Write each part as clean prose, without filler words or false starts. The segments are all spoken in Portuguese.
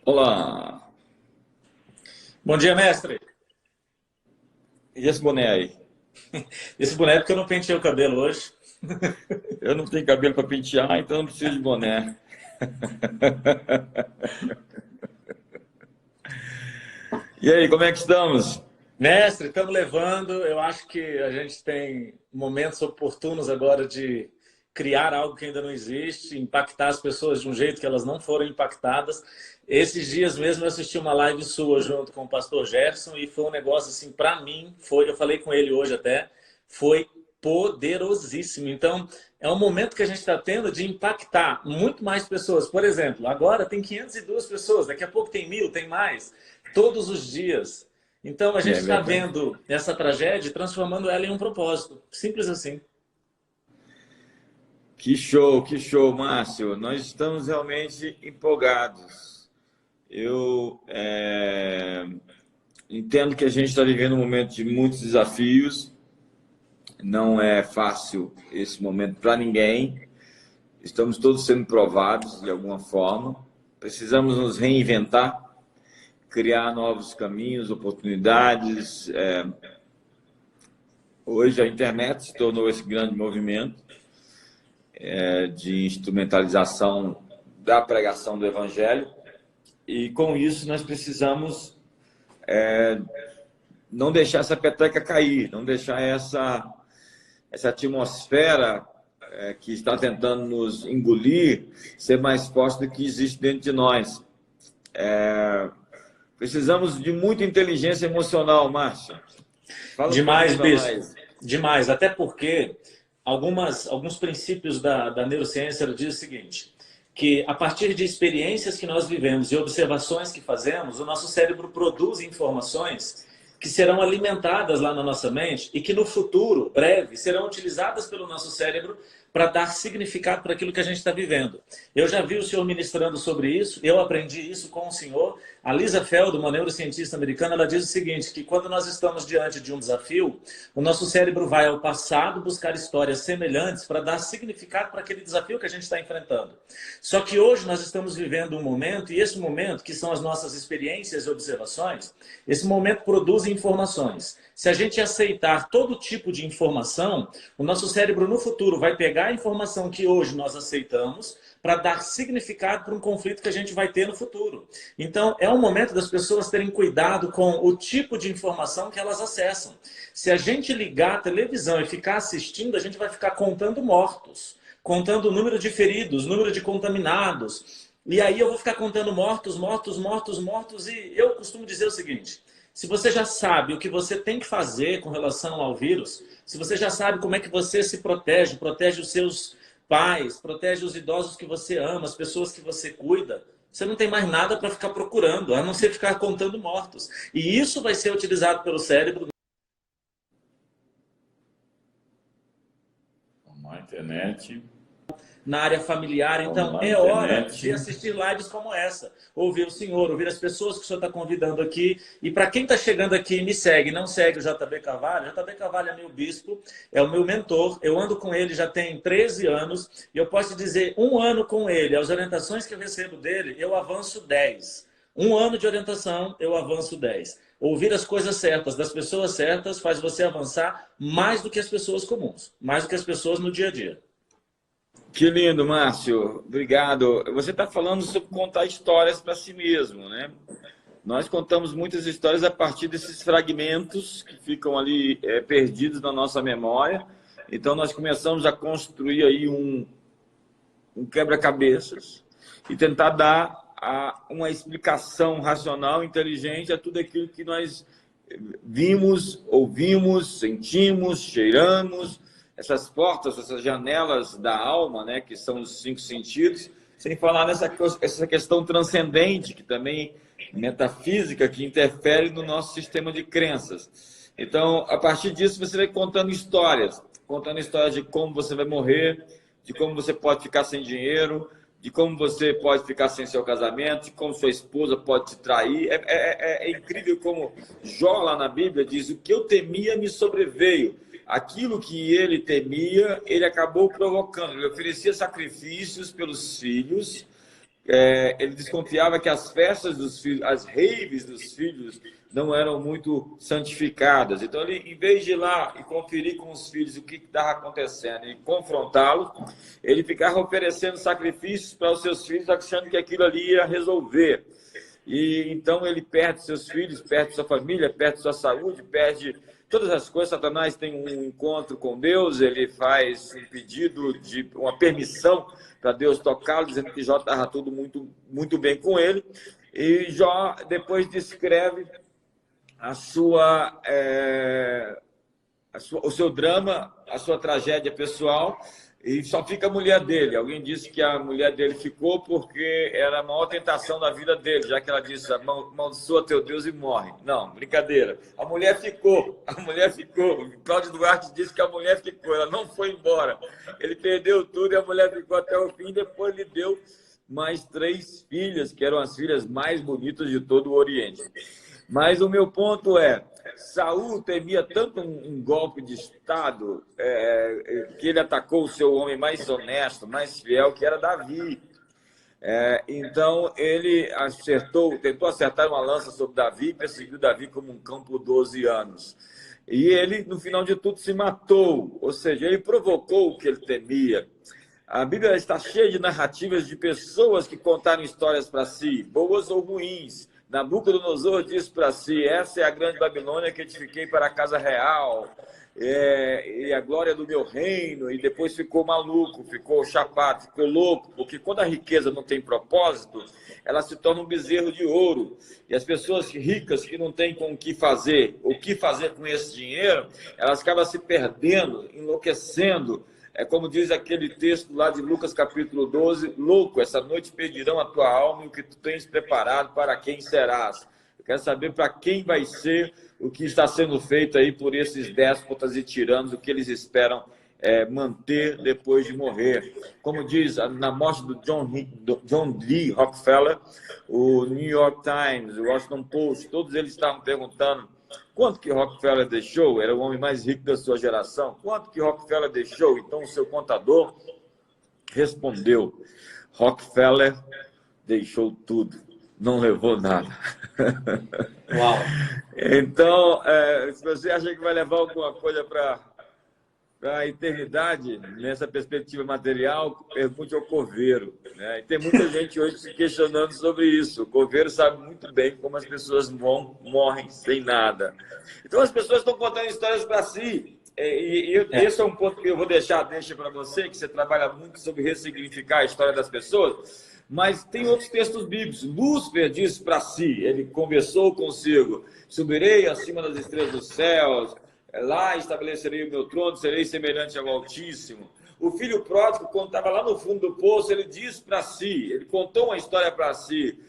Olá! Bom dia, mestre. E esse boné aí? Esse boneco é porque eu não pentei o cabelo hoje. Eu não tenho cabelo para pentear, então não preciso de boné. E aí, como é que estamos? Mestre, estamos levando. Eu acho que a gente tem momentos oportunos agora de criar algo que ainda não existe, impactar as pessoas de um jeito que elas não foram impactadas. Esses dias mesmo eu assisti uma live sua junto com o pastor Gerson e foi um negócio assim, para mim, foi, eu falei com ele hoje até, foi poderosíssimo. Então, é um momento que a gente está tendo de impactar muito mais pessoas. Por exemplo, agora tem 502 pessoas, daqui a pouco tem 1.000, tem mais, todos os dias. Então, a gente É está verdade. vendo essa tragédia e transformando ela em um propósito. Simples assim. Que show, Márcio. Nós estamos realmente empolgados. Eu entendo que a gente está vivendo um momento de muitos desafios. Não é fácil esse momento para ninguém. Estamos todos sendo provados de alguma forma. Precisamos nos reinventar, criar novos caminhos, oportunidades. Hoje a internet se tornou esse grande movimento de instrumentalização da pregação do evangelho, e com isso nós precisamos não deixar essa peteca cair, não deixar essa atmosfera que está tentando nos engolir ser mais forte do que existe dentro de nós. Precisamos de muita inteligência emocional, Márcia. Fala um pouquinho Demais, para bispo. nós. Demais. Até porque alguns princípios da neurociência dizem o seguinte, que a partir de experiências que nós vivemos e observações que fazemos, o nosso cérebro produz informações que serão alimentadas lá na nossa mente e que no futuro, breve, serão utilizadas pelo nosso cérebro para dar significado para aquilo que a gente está vivendo. Eu já vi o senhor ministrando sobre isso, eu aprendi isso com o senhor. A Lisa Feldman, uma neurocientista americana, ela diz o seguinte, que quando nós estamos diante de um desafio, o nosso cérebro vai ao passado buscar histórias semelhantes para dar significado para aquele desafio que a gente está enfrentando. Só que hoje nós estamos vivendo um momento, e esse momento, que são as nossas experiências e observações, esse momento produz informações. Se a gente aceitar todo tipo de informação, o nosso cérebro no futuro vai pegar a informação que hoje nós aceitamos para dar significado para um conflito que a gente vai ter no futuro. Então, é um momento das pessoas terem cuidado com o tipo de informação que elas acessam. Se a gente ligar a televisão e ficar assistindo, a gente vai ficar contando mortos, contando o número de feridos, número de contaminados. E aí eu vou ficar contando mortos, mortos, mortos, mortos. E eu costumo dizer o seguinte: se você já sabe o que você tem que fazer com relação ao vírus, se você já sabe como é que você se protege, protege os seus pais, protege os idosos que você ama, as pessoas que você cuida, você não tem mais nada para ficar procurando, a não ser ficar contando mortos. E isso vai ser utilizado pelo cérebro Vamos lá, internet. na área familiar. Vamos Então, lá, é hora internet. de assistir lives como essa. Ouvir o senhor, ouvir as pessoas que o senhor está convidando aqui. E para quem está chegando aqui e me segue, não segue o JB Carvalho, JB Carvalho é meu bispo, é o meu mentor. Eu ando com ele já tem 13 anos. E eu posso dizer, um ano com ele, as orientações que eu recebo dele, eu avanço 10. Um ano de orientação, eu avanço 10. Ouvir as coisas certas das pessoas certas faz você avançar mais do que as pessoas comuns, mais do que as pessoas no dia a dia. Que lindo, Márcio. Obrigado. Você está falando sobre contar histórias para si mesmo, né? Nós contamos muitas histórias a partir desses fragmentos que ficam ali perdidos na nossa memória. Então, nós começamos a construir aí um quebra-cabeças e tentar dar uma explicação racional, inteligente a tudo aquilo que nós vimos, ouvimos, sentimos, cheiramos, essas portas, essas janelas da alma, né, que são os cinco sentidos, sem falar essa questão transcendente, que também metafísica, que interfere no nosso sistema de crenças. Então, a partir disso, você vai contando histórias de como você vai morrer, de como você pode ficar sem dinheiro, de como você pode ficar sem seu casamento, de como sua esposa pode te trair. É incrível como Jó, lá na Bíblia, diz: o que eu temia me sobreveio. Aquilo que ele temia, ele acabou provocando. Ele oferecia sacrifícios pelos filhos, ele desconfiava que as festas dos filhos, as raves dos filhos, não eram muito santificadas. Então, ele, em vez de ir lá e conferir com os filhos o que estava acontecendo e confrontá-los, ele ficava oferecendo sacrifícios para os seus filhos, achando que aquilo ali ia resolver. E então ele perde seus filhos, perde sua família, perde sua saúde, perde todas as coisas. Satanás tem um encontro com Deus, ele faz um pedido de uma permissão para Deus tocá-lo, dizendo que Jó estava tudo muito bem com ele. E Jó depois descreve o seu drama, a sua tragédia pessoal, e só fica a mulher dele. Alguém disse que a mulher dele ficou porque era a maior tentação da vida dele, já que ela disse, amaldiçoa teu Deus e morre. Não, brincadeira. A mulher ficou. Cláudio Duarte disse que a mulher ficou, ela não foi embora. Ele perdeu tudo e a mulher ficou até o fim, depois lhe deu mais 3 filhas, que eram as filhas mais bonitas de todo o Oriente. Mas o meu ponto é, Saul temia tanto um golpe de Estado que ele atacou o seu homem mais honesto, mais fiel, que era Davi. Então, ele tentou acertar uma lança sobre Davi, perseguiu Davi como um cão por 12 anos. E ele, no final de tudo, se matou, ou seja, ele provocou o que ele temia. A Bíblia está cheia de narrativas de pessoas que contaram histórias para si, boas ou ruins. Nabucodonosor disse para si, essa é a grande Babilônia que edifiquei para a casa real, e a glória do meu reino, e depois ficou maluco, ficou chapado, ficou louco, porque quando a riqueza não tem propósito, ela se torna um bezerro de ouro, e as pessoas ricas que não têm com o que fazer com esse dinheiro, elas acabam se perdendo, enlouquecendo. É como diz aquele texto lá de Lucas capítulo 12, louco, essa noite pedirão a tua alma e o que tu tens preparado, para quem serás. Eu quero saber para quem vai ser o que está sendo feito aí por esses déspotas e tiranos, o que eles esperam manter depois de morrer. Como diz, na morte do John D. Rockefeller, o New York Times, o Washington Post, todos eles estavam perguntando quanto que Rockefeller deixou? Era o homem mais rico da sua geração. Quanto que Rockefeller deixou? Então, o seu contador respondeu, Rockefeller deixou tudo, não levou nada. Uau! Então, se você acha que vai levar alguma coisa para a eternidade, nessa perspectiva material, pergunte ao coveiro. Né? E tem muita gente hoje se questionando sobre isso. O coveiro sabe muito bem como as pessoas morrem sem nada. Então, as pessoas estão contando histórias para si. Esse é um ponto que eu vou deixa para você, que você trabalha muito sobre ressignificar a história das pessoas. Mas tem outros textos bíblicos. Lúcifer disse para si, ele conversou consigo, subirei acima das estrelas dos céus, lá estabelecerei o meu trono, serei semelhante ao Altíssimo. O filho pródigo, quando estava lá no fundo do poço, ele disse para si, ele contou uma história para si,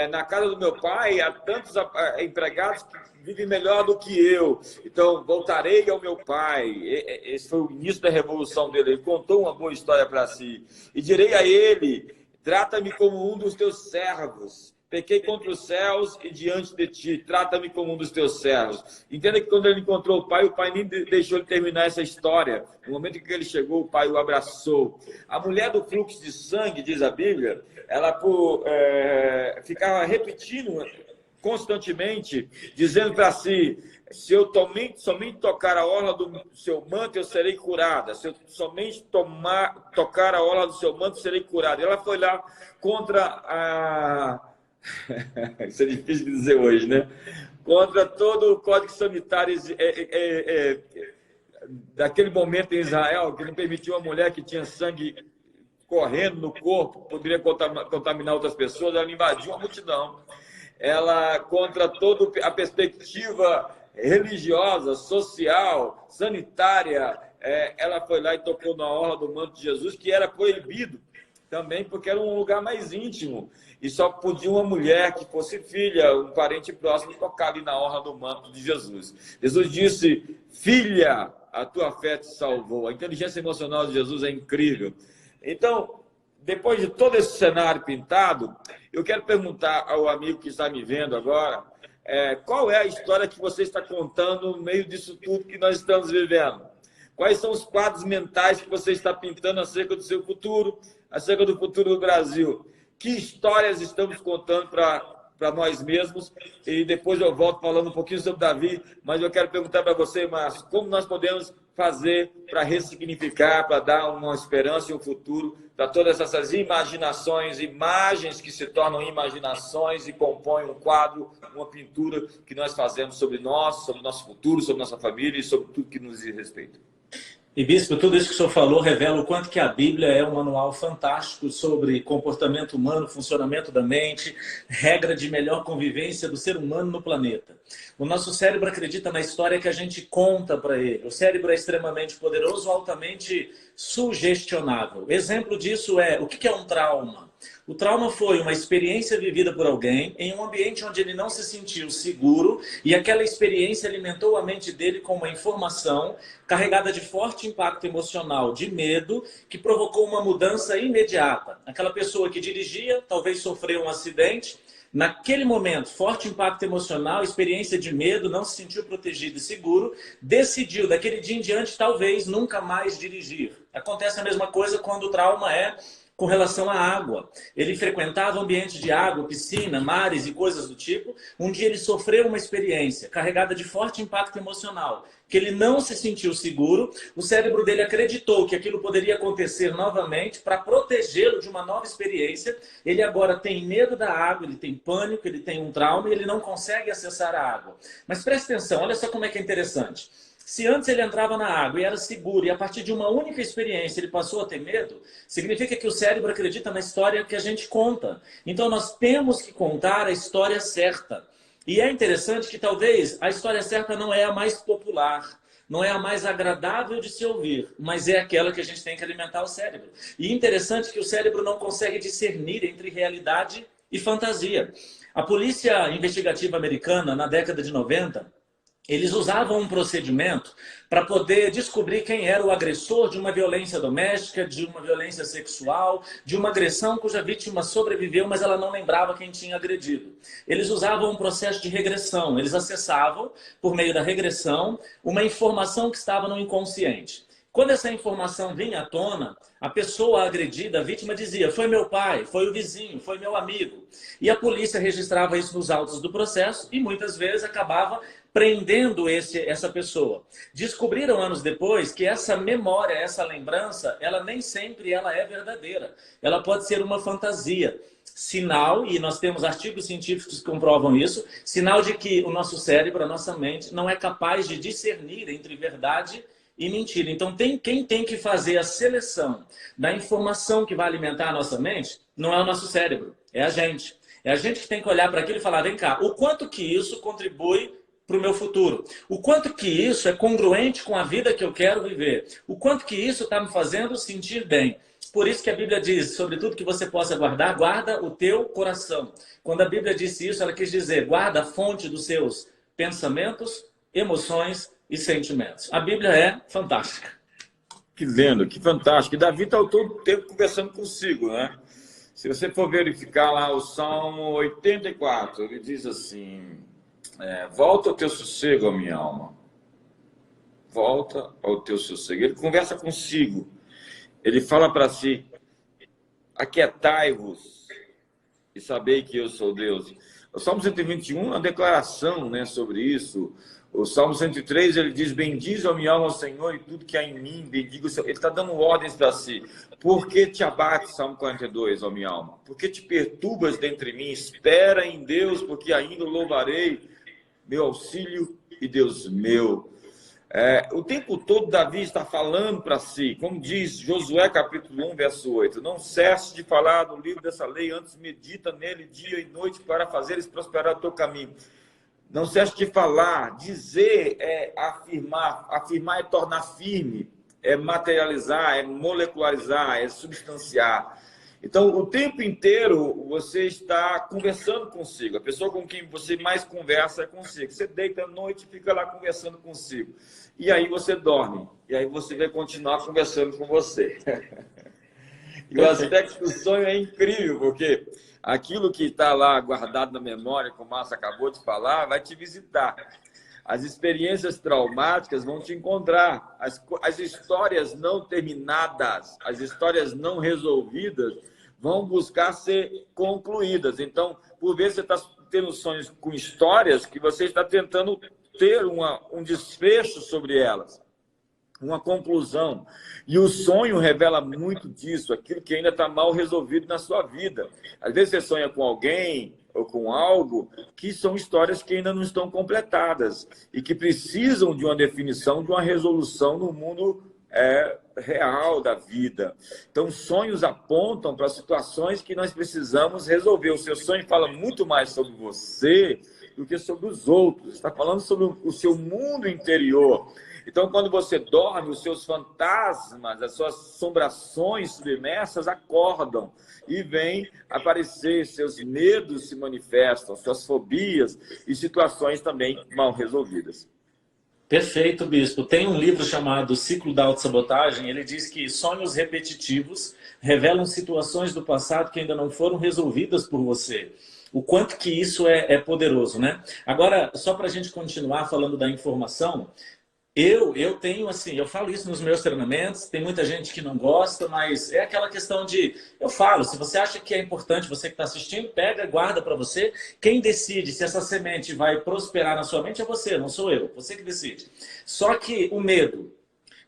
na casa do meu pai há tantos empregados que vivem melhor do que eu, então voltarei ao meu pai. Esse foi o início da revolução dele, ele contou uma boa história para si. E direi a ele, trata-me como um dos teus servos. Pequei contra os céus e diante de ti, trata-me como um dos teus servos. Entenda que quando ele encontrou o pai nem deixou ele terminar essa história. No momento em que ele chegou, o pai o abraçou. A mulher do fluxo de sangue, diz a Bíblia, ela ficava repetindo constantemente, dizendo para si, se eu somente tocar a orla do seu manto, eu serei curada. Se eu somente tocar a orla do seu manto, eu serei curada. Ela foi lá contra a... Isso é difícil de dizer hoje, né? Contra todo o código sanitário daquele momento em Israel, que não permitiu a mulher que tinha sangue correndo no corpo, poderia contaminar outras pessoas, ela invadiu a multidão. Ela, contra toda a perspectiva religiosa, social, sanitária, ela foi lá e tocou na orla do manto de Jesus, que era proibido também, porque era um lugar mais íntimo. E só podia uma mulher que fosse filha, um parente próximo, tocar ali na orla do manto de Jesus. Jesus disse, filha, a tua fé te salvou. A inteligência emocional de Jesus é incrível. Então, depois de todo esse cenário pintado, eu quero perguntar ao amigo que está me vendo agora, qual é a história que você está contando no meio disso tudo que nós estamos vivendo? Quais são os quadros mentais que você está pintando acerca do seu futuro, acerca do futuro do Brasil? Que histórias estamos contando para nós mesmos? E depois eu volto falando um pouquinho sobre Davi, mas eu quero perguntar para você, Márcio, como nós podemos fazer para ressignificar, para dar uma esperança e um futuro para todas essas imaginações, imagens que se tornam imaginações e compõem um quadro, uma pintura que nós fazemos sobre nós, sobre o nosso futuro, sobre nossa família e sobre tudo que nos diz respeito. E, Bispo, tudo isso que o senhor falou revela o quanto que a Bíblia é um manual fantástico sobre comportamento humano, funcionamento da mente, regra de melhor convivência do ser humano no planeta. O nosso cérebro acredita na história que a gente conta para ele. O cérebro é extremamente poderoso, altamente sugestionável. Exemplo disso é, o que é um trauma? O trauma foi uma experiência vivida por alguém em um ambiente onde ele não se sentiu seguro e aquela experiência alimentou a mente dele com uma informação carregada de forte impacto emocional, de medo, que provocou uma mudança imediata. Aquela pessoa que dirigia, talvez sofreu um acidente, naquele momento, forte impacto emocional, experiência de medo, não se sentiu protegido e seguro, decidiu daquele dia em diante talvez nunca mais dirigir. Acontece a mesma coisa quando o trauma é com relação à água. Ele frequentava ambientes de água, piscina, mares e coisas do tipo. Um dia ele sofreu uma experiência carregada de forte impacto emocional, que ele não se sentiu seguro. O cérebro dele acreditou que aquilo poderia acontecer novamente para protegê-lo de uma nova experiência. Ele agora tem medo da água, ele tem pânico, ele tem um trauma e ele não consegue acessar a água. Mas preste atenção, olha só como é que é interessante. Se antes ele entrava na água e era seguro, e a partir de uma única experiência ele passou a ter medo, significa que o cérebro acredita na história que a gente conta. Então nós temos que contar a história certa. E é interessante que talvez a história certa não é a mais popular, não é a mais agradável de se ouvir, mas é aquela que a gente tem que alimentar o cérebro. E interessante que o cérebro não consegue discernir entre realidade e fantasia. A polícia investigativa americana, na década de 90, eles usavam um procedimento para poder descobrir quem era o agressor de uma violência doméstica, de uma violência sexual, de uma agressão cuja vítima sobreviveu, mas ela não lembrava quem tinha agredido. Eles usavam um processo de regressão. Eles acessavam, por meio da regressão, uma informação que estava no inconsciente. Quando essa informação vinha à tona, a pessoa agredida, a vítima dizia: foi meu pai, foi o vizinho, foi meu amigo. E a polícia registrava isso nos autos do processo e muitas vezes acabava prendendo essa pessoa. Descobriram anos depois que essa memória, essa lembrança, ela nem sempre ela é verdadeira. Ela pode ser uma fantasia. Sinal, e nós temos artigos científicos que comprovam isso, sinal de que o nosso cérebro, a nossa mente, não é capaz de discernir entre verdade e mentira. Então, quem tem que fazer a seleção da informação que vai alimentar a nossa mente não é o nosso cérebro, é a gente. É a gente que tem que olhar para aquilo e falar: vem cá, o quanto que isso contribui para o meu futuro? O quanto que isso é congruente com a vida que eu quero viver? O quanto que isso está me fazendo sentir bem? Por isso que a Bíblia diz, sobre tudo que você possa guardar, guarda o teu coração. Quando a Bíblia disse isso, ela quis dizer: guarda a fonte dos seus pensamentos, emoções e sentimentos. A Bíblia é fantástica. Que lindo, que fantástico. E Davi está todo o tempo conversando consigo, né? Se você for verificar lá o Salmo 84, ele diz assim: volta ao teu sossego, ó minha alma. Volta ao teu sossego. Ele conversa consigo. Ele fala para si: aquietai-vos e sabei que eu sou Deus. O Salmo 121 é uma declaração, né, sobre isso. O Salmo 103, ele diz: bendize, ó minha alma, ao Senhor, e tudo que há em mim, bendiga o Senhor. Ele está dando ordens para si. Por que te abates, Salmo 42, ó minha alma? Por que te perturbas dentre mim? Espera em Deus, porque ainda o louvarei, meu auxílio e Deus meu. O tempo todo Davi está falando para si, como diz Josué capítulo 1, verso 8: não cesse de falar do livro dessa lei, antes medita nele dia e noite para fazeres prosperar o teu caminho. Não cesse de falar. Dizer é afirmar. Afirmar é tornar firme, é materializar, é molecularizar, é substanciar. Então, o tempo inteiro você está conversando consigo. A pessoa com quem você mais conversa é consigo. Você deita à noite e fica lá conversando consigo. E aí você dorme. E aí você vai continuar conversando com você. E o aspecto do sonho é incrível, porque aquilo que está lá guardado na memória, como o Márcio acabou de falar, vai te visitar. As experiências traumáticas vão te encontrar. As histórias não terminadas, as histórias não resolvidas vão buscar ser concluídas. Então, por vezes você está tendo sonhos com histórias que você está tentando ter um desfecho sobre elas, uma conclusão. E o sonho revela muito disso, aquilo que ainda está mal resolvido na sua vida. Às vezes você sonha com alguém ou com algo que são histórias que ainda não estão completadas e que precisam de uma definição, de uma resolução no mundo real da vida. Então, sonhos apontam para situações que nós precisamos resolver. O seu sonho fala muito mais sobre você do que sobre os outros. Está falando sobre o seu mundo interior. Então, quando você dorme, os seus fantasmas, as suas assombrações submersas acordam e vêm aparecer, seus medos se manifestam, suas fobias e situações também mal resolvidas. Perfeito, Bispo. Tem um livro chamado Ciclo da Autossabotagem. Ele diz que sonhos repetitivos revelam situações do passado que ainda não foram resolvidas por você. O quanto que isso é poderoso, né? Agora, só para a gente continuar falando da informação, eu tenho assim, eu falo isso nos meus treinamentos, tem muita gente que não gosta, mas é aquela questão de, eu falo, se você acha que é importante, você que está assistindo, pega, guarda para você. Quem decide se essa semente vai prosperar na sua mente é você, não sou eu, você que decide. Só que o medo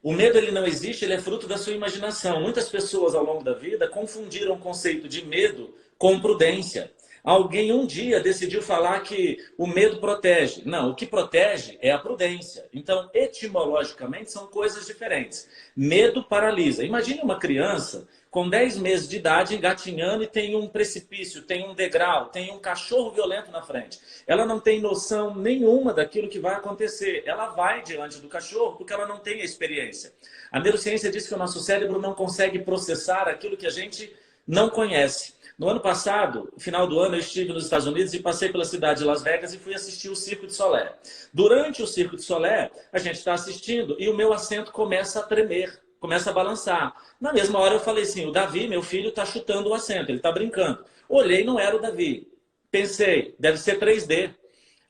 ele não existe, ele é fruto da sua imaginação. Muitas pessoas ao longo da vida confundiram o conceito de medo com prudência. Alguém um dia decidiu falar que o medo protege. Não, o que protege é a prudência. Então, etimologicamente, são coisas diferentes. Medo paralisa. Imagine uma criança com 10 meses de idade engatinhando e tem um precipício, tem um degrau, tem um cachorro violento na frente. Ela não tem noção nenhuma daquilo que vai acontecer. Ela vai diante do cachorro porque ela não tem a experiência. A neurociência diz que o nosso cérebro não consegue processar aquilo que a gente não conhece. No ano passado, no final do ano, eu estive nos Estados Unidos e passei pela cidade de Las Vegas e fui assistir o Circo de Solé. Durante o Circo de Solé, a gente está assistindo e o meu assento começa a tremer, começa a balançar. Na mesma hora eu falei assim, o Davi, meu filho, está chutando o assento, ele está brincando. Olhei, não era o Davi. Pensei, deve ser 3D.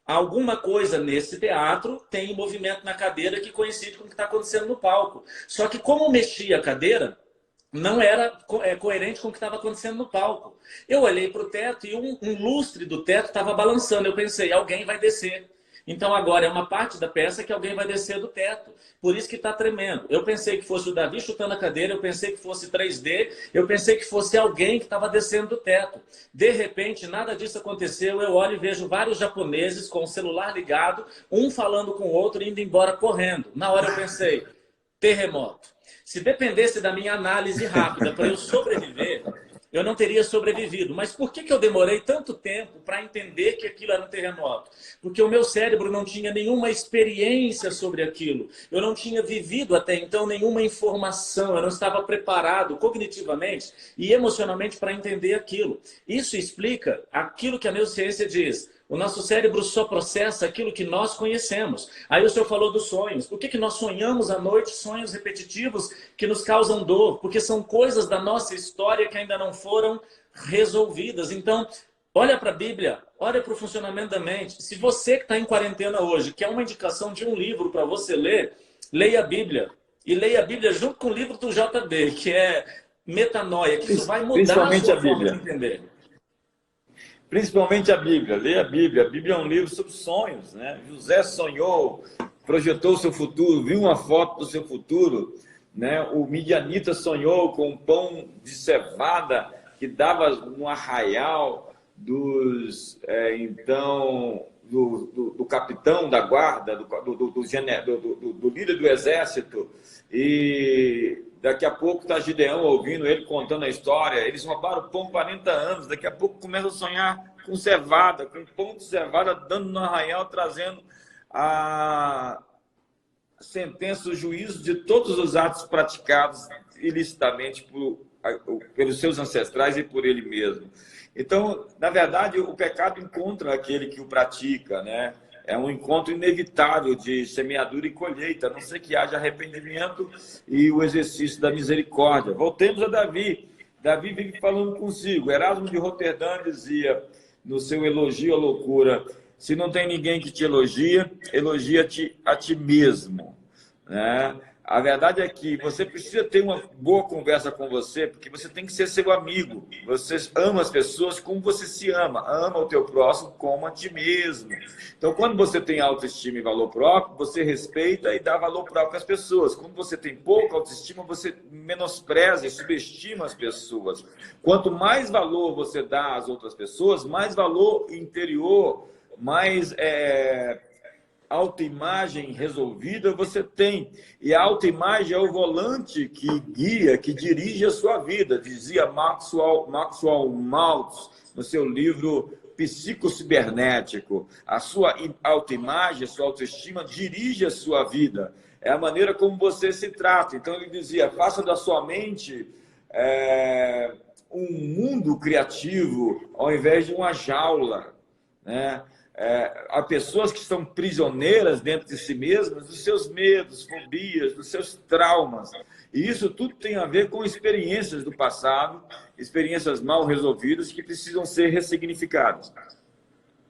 Alguma coisa nesse teatro tem movimento na cadeira que coincide com o que está acontecendo no palco. Só que como mexia a cadeira, não era coerente com o que estava acontecendo no palco. Eu olhei para o teto e um lustre do teto estava balançando. Eu pensei, alguém vai descer. Então agora é uma parte da peça que alguém vai descer do teto. Por isso que está tremendo. Eu pensei que fosse o Davi chutando a cadeira, eu pensei que fosse 3D, eu pensei que fosse alguém que estava descendo do teto. De repente, nada disso aconteceu. Eu olho e vejo vários japoneses com o celular ligado, um falando com o outro, indo embora correndo. Na hora eu pensei, terremoto. Se dependesse da minha análise rápida para eu sobreviver, eu não teria sobrevivido. Mas por que eu demorei tanto tempo para entender que aquilo era um terremoto? Porque o meu cérebro não tinha nenhuma experiência sobre aquilo. Eu não tinha vivido até então nenhuma informação. Eu não estava preparado cognitivamente e emocionalmente para entender aquilo. Isso explica aquilo que a neurociência diz. O nosso cérebro só processa aquilo que nós conhecemos. Aí o senhor falou dos sonhos. Por que nós sonhamos à noite sonhos repetitivos que nos causam dor? Porque são coisas da nossa história que ainda não foram resolvidas. Então, olha para a Bíblia, olha para o funcionamento da mente. Se você que está em quarentena hoje quer uma indicação de um livro para você ler, leia a Bíblia. E leia a Bíblia junto com o livro do JB, que é Metanoia, que isso vai mudar a sua forma de entender. Principalmente a Bíblia. Leia a Bíblia. A Bíblia é um livro sobre sonhos, né? José sonhou, projetou o seu futuro, viu uma foto do seu futuro, né? O midianita sonhou com um pão de cevada que dava um arraial do capitão da guarda, do líder do exército. E daqui a pouco está Gideão ouvindo ele contando a história. Eles roubaram o pão 40 anos. Daqui a pouco começa a sonhar com cevada, com pão de cevada dando no arraial, trazendo a sentença, o juízo de todos os atos praticados ilicitamente pelos seus ancestrais e por ele mesmo. Então, na verdade, o pecado encontra aquele que o pratica, né? É um encontro inevitável de semeadura e colheita, a não ser que haja arrependimento e o exercício da misericórdia. Voltemos a Davi. Davi vive falando consigo. Erasmo de Roterdã dizia, no seu elogio à loucura, se não tem ninguém que te elogia, elogia-te a ti mesmo. Né? A verdade é que você precisa ter uma boa conversa com você, porque você tem que ser seu amigo. Você ama as pessoas como você se ama. Ama o teu próximo como a ti mesmo. Então, quando você tem autoestima e valor próprio, você respeita e dá valor próprio às pessoas. Quando você tem pouca autoestima, você menospreza e subestima as pessoas. Quanto mais valor você dá às outras pessoas, mais valor interior, mais autoimagem resolvida você tem. E a autoimagem é o volante que guia, que dirige a sua vida, dizia Maxwell Maltz no seu livro Psicocibernético. A sua autoimagem, a sua autoestima dirige a sua vida. É a maneira como você se trata. Então ele dizia, faça da sua mente um mundo criativo ao invés de uma jaula, né? Há pessoas que estão prisioneiras dentro de si mesmas, dos seus medos, fobias, dos seus traumas. E isso tudo tem a ver com experiências do passado, experiências mal resolvidas que precisam ser ressignificadas.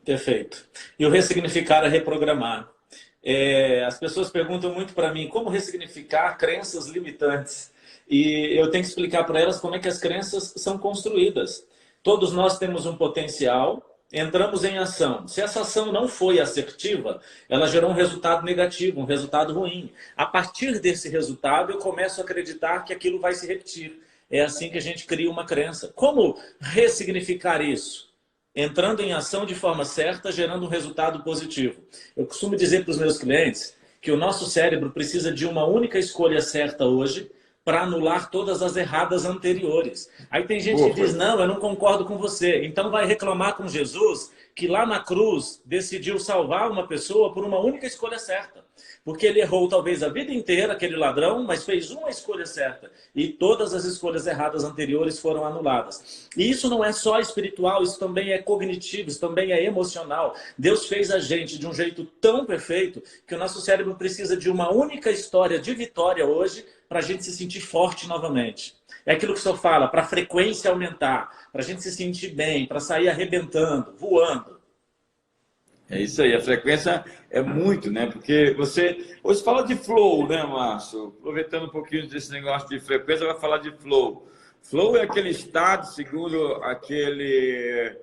Perfeito. E o ressignificar é reprogramar. As pessoas perguntam muito para mim como ressignificar crenças limitantes. E eu tenho que explicar para elas como é que as crenças são construídas. Todos nós temos um potencial. Entramos em ação. Se essa ação não foi assertiva, ela gerou um resultado negativo, um resultado ruim. A partir desse resultado, eu começo a acreditar que aquilo vai se repetir. É assim que a gente cria uma crença. Como ressignificar isso? Entrando em ação de forma certa, gerando um resultado positivo. Eu costumo dizer para os meus clientes que o nosso cérebro precisa de uma única escolha certa hoje para anular todas as erradas anteriores. Aí tem gente que diz, não, eu não concordo com você. Então vai reclamar com Jesus que lá na cruz decidiu salvar uma pessoa por uma única escolha certa. Porque ele errou talvez a vida inteira, aquele ladrão, mas fez uma escolha certa. E todas as escolhas erradas anteriores foram anuladas. E isso não é só espiritual, isso também é cognitivo, isso também é emocional. Deus fez a gente de um jeito tão perfeito que o nosso cérebro precisa de uma única história de vitória hoje para a gente se sentir forte novamente. É aquilo que o senhor fala, para a frequência aumentar, para a gente se sentir bem, para sair arrebentando, voando. É isso aí, a frequência é muito, né? Porque você hoje fala de flow, né, Márcio? Aproveitando um pouquinho desse negócio de frequência, vai falar de flow. Flow é aquele estado, segundo aquele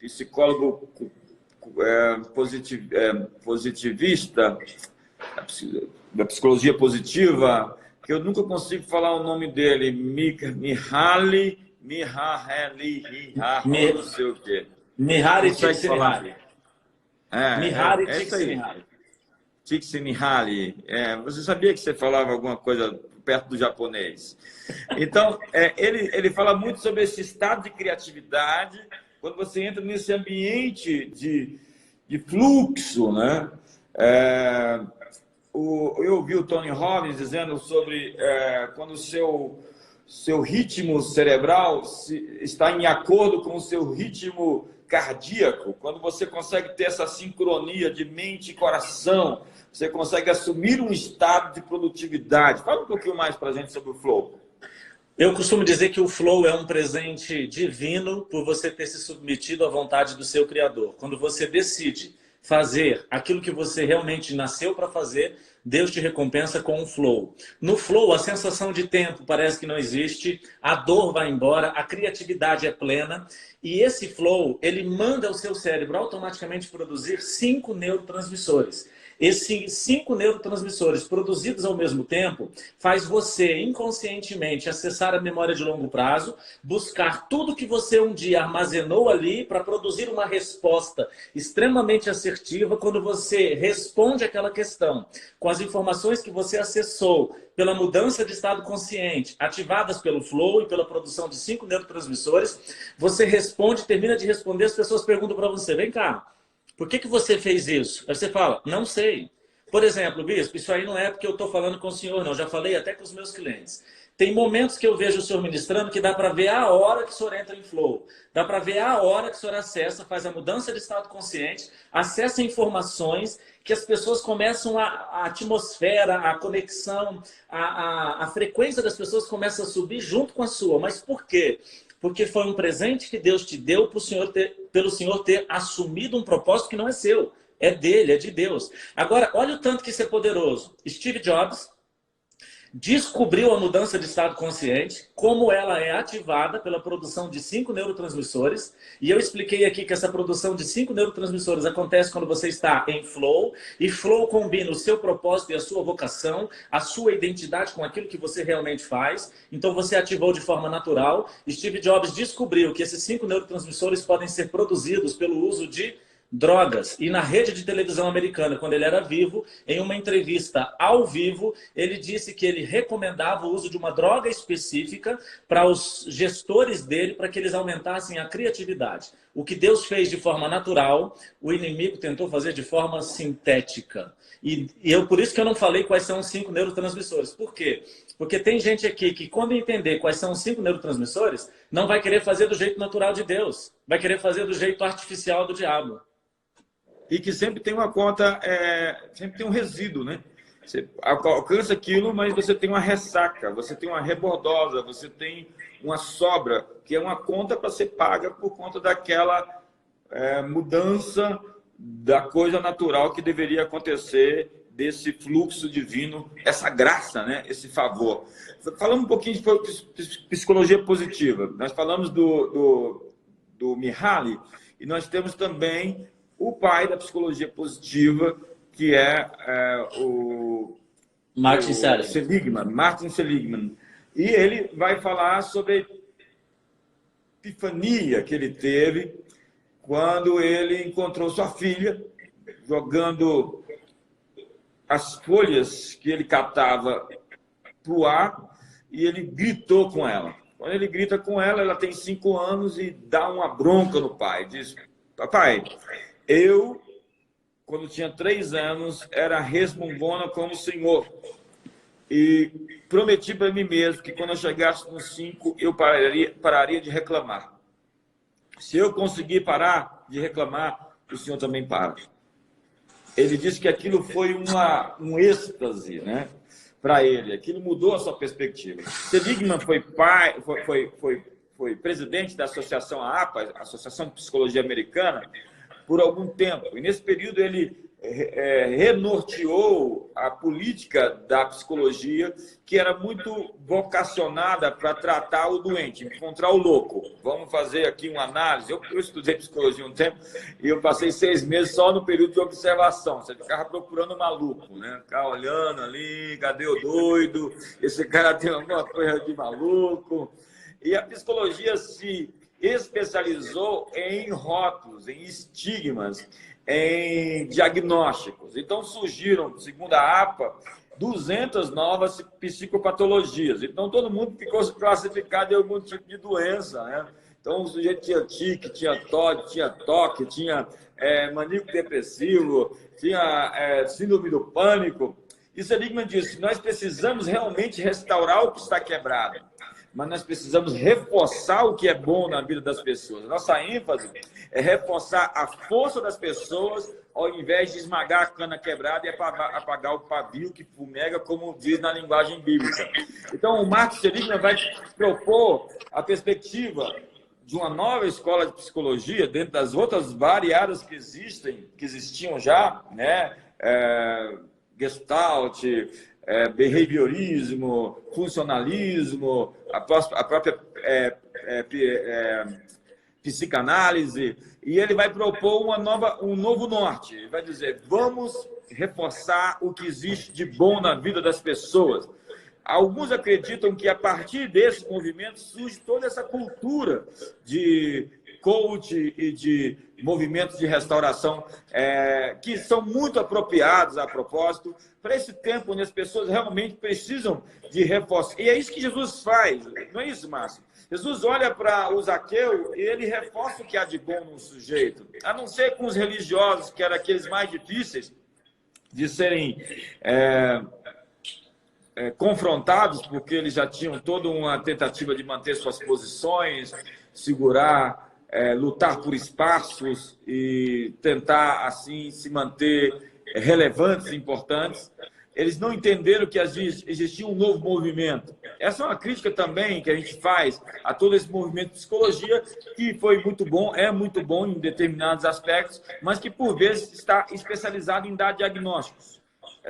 psicólogo positivista, da psicologia positiva, que eu nunca consigo falar o nome dele, Mihaly não sei o quê. Mihaly Csikszentmihalyi. Mihaly Csikszentmihalyi. Csikszentmihalyi. Você sabia que você falava alguma coisa perto do japonês? Então, ele fala muito sobre esse estado de criatividade, quando você entra nesse ambiente de fluxo, né? Eu ouvi o Tony Robbins dizendo sobre quando o seu ritmo cerebral está em acordo com o seu ritmo cardíaco, quando você consegue ter essa sincronia de mente e coração, você consegue assumir um estado de produtividade. Fala um pouquinho mais para a gente sobre o flow. Eu costumo dizer que o flow é um presente divino por você ter se submetido à vontade do seu Criador. Quando você decide fazer aquilo que você realmente nasceu para fazer, Deus te recompensa com um flow. No flow, a sensação de tempo parece que não existe, a dor vai embora, a criatividade é plena. E esse flow, ele manda o seu cérebro automaticamente produzir 5 neurotransmissores. Esses 5 neurotransmissores produzidos ao mesmo tempo faz você inconscientemente acessar a memória de longo prazo, buscar tudo que você um dia armazenou ali para produzir uma resposta extremamente assertiva quando você responde aquela questão com as informações que você acessou pela mudança de estado consciente, ativadas pelo flow e pela produção de 5 neurotransmissores, você responde, termina de responder, as pessoas perguntam para você, vem cá, por que você fez isso? Aí você fala, não sei. Por exemplo, bispo, isso aí não é porque eu estou falando com o senhor, não. Já falei até com os meus clientes. Tem momentos que eu vejo o senhor ministrando que dá para ver a hora que o senhor entra em flow. Dá para ver a hora que o senhor acessa, faz a mudança de estado consciente, acessa informações que as pessoas começam a atmosfera, a conexão, a frequência das pessoas começa a subir junto com a sua. Mas por quê? Porque foi um presente que Deus te deu pelo Senhor ter assumido um propósito que não é seu, É dele, é de Deus. Agora, olha o tanto que isso é poderoso. Steve Jobs descobriu a mudança de estado consciente, como ela é ativada pela produção de 5 neurotransmissores. E eu expliquei aqui que essa produção de 5 neurotransmissores acontece quando você está em flow, e flow combina o seu propósito e a sua vocação, a sua identidade com aquilo que você realmente faz. Então você ativou de forma natural. Steve Jobs descobriu que esses 5 neurotransmissores podem ser produzidos pelo uso de drogas. E na rede de televisão americana, quando ele era vivo, em uma entrevista ao vivo, ele disse que ele recomendava o uso de uma droga específica para os gestores dele, para que eles aumentassem a criatividade. O que Deus fez de forma natural, o inimigo tentou fazer de forma sintética. Por isso que eu não falei quais são os 5 neurotransmissores. Por quê? Porque tem gente aqui que, quando entender quais são os 5 neurotransmissores, não vai querer fazer do jeito natural de Deus. Vai querer fazer do jeito artificial do diabo. E que sempre tem uma conta, sempre tem um resíduo, né? Você alcança aquilo, mas você tem uma ressaca, você tem uma rebordosa, você tem uma sobra, que é uma conta para ser paga por conta daquela mudança da coisa natural que deveria acontecer, desse fluxo divino, essa graça, né? Esse favor. Falando um pouquinho de psicologia positiva, nós falamos do Mihaly, e nós temos também o pai da psicologia positiva, que é o Martin Seligman, Martin Seligman. E ele vai falar sobre a epifania que ele teve quando ele encontrou sua filha jogando as folhas que ele catava para o ar, e ele gritou com ela. Quando ele grita com ela, ela tem 5 anos e dá uma bronca no pai. Diz: papai, eu, quando tinha 3 anos, era resmungona como o senhor. E prometi para mim mesmo que quando eu chegasse nos 5, eu pararia de reclamar. Se eu conseguir parar de reclamar, o senhor também para. Ele disse que aquilo foi um êxtase, né, para ele. Aquilo mudou a sua perspectiva. Seligman foi presidente da Associação APA, Associação de Psicologia Americana, por algum tempo. E nesse período ele renorteou a política da psicologia, que era muito vocacionada para tratar o doente, encontrar o louco. Vamos fazer aqui uma análise. Eu estudei psicologia um tempo e eu passei 6 meses só no período de observação. Você ficava procurando o maluco, né? Ficava olhando ali, cadê o doido? Esse cara tem alguma coisa de maluco. E a psicologia se especializou em rótulos, em estigmas, em diagnósticos. Então surgiram, segundo a APA, 200 novas psicopatologias. Então todo mundo ficou classificado em algum tipo de doença, né? Então o sujeito tinha tique, tinha toque, tinha maníaco depressivo, tinha síndrome do pânico. E Seligman disse: nós precisamos realmente restaurar o que está quebrado, mas nós precisamos reforçar o que é bom na vida das pessoas. Nossa ênfase é reforçar a força das pessoas, ao invés de esmagar a cana quebrada e apagar o pavio que fumega, como diz na linguagem bíblica. Então, o Martin Seligman vai propor a perspectiva de uma nova escola de psicologia, dentro das outras variadas que existiam já, né? Gestalt, behaviorismo, funcionalismo, a própria psicanálise, e ele vai propor um novo norte. Ele vai dizer: vamos reforçar o que existe de bom na vida das pessoas. Alguns acreditam que a partir desse movimento surge toda essa cultura de coach e de movimentos de restauração que são muito apropriados, a propósito, para esse tempo onde as pessoas realmente precisam de reforço. E é isso que Jesus faz, não é isso, Márcio? Jesus olha para o Zaqueu e ele reforça o que há de bom no sujeito, a não ser com os religiosos, que eram aqueles mais difíceis de serem confrontados, porque eles já tinham toda uma tentativa de manter suas posições, segurar, lutar por espaços e tentar, assim, se manter relevantes e importantes. eles não entenderam que existia um novo movimento. Essa é uma crítica também que a gente faz a todo esse movimento de psicologia, que foi muito bom, é muito bom em determinados aspectos, mas que, por vezes, está especializado em dar diagnósticos,